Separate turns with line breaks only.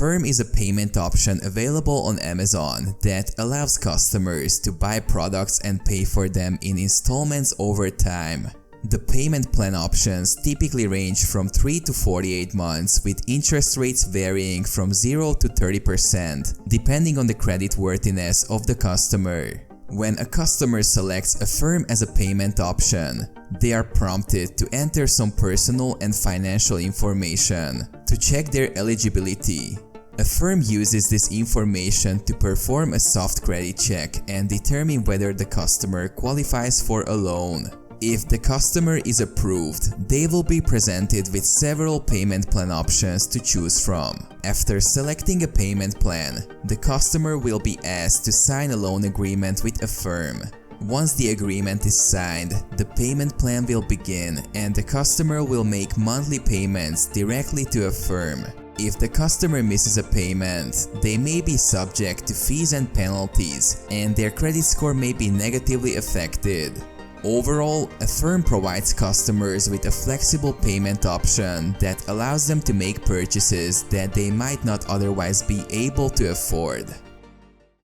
Affirm is a payment option available on Amazon that allows customers to buy products and pay for them in installments over time. The payment plan options typically range from 3 to 48 months, with interest rates varying from 0 to 30% depending on the creditworthiness of the customer. When a customer selects Affirm as a payment option, they are prompted to enter some personal and financial information to check their eligibility. Affirm uses this information to perform a soft credit check and determine whether the customer qualifies for a loan. If the customer is approved, they will be presented with several payment plan options to choose from. After selecting a payment plan, the customer will be asked to sign a loan agreement with Affirm. Once the agreement is signed, the payment plan will begin and the customer will make monthly payments directly to Affirm. If the customer misses a payment, they may be subject to fees and penalties, and their credit score may be negatively affected. Overall, Affirm provides customers with a flexible payment option that allows them to make purchases that they might not otherwise be able to afford.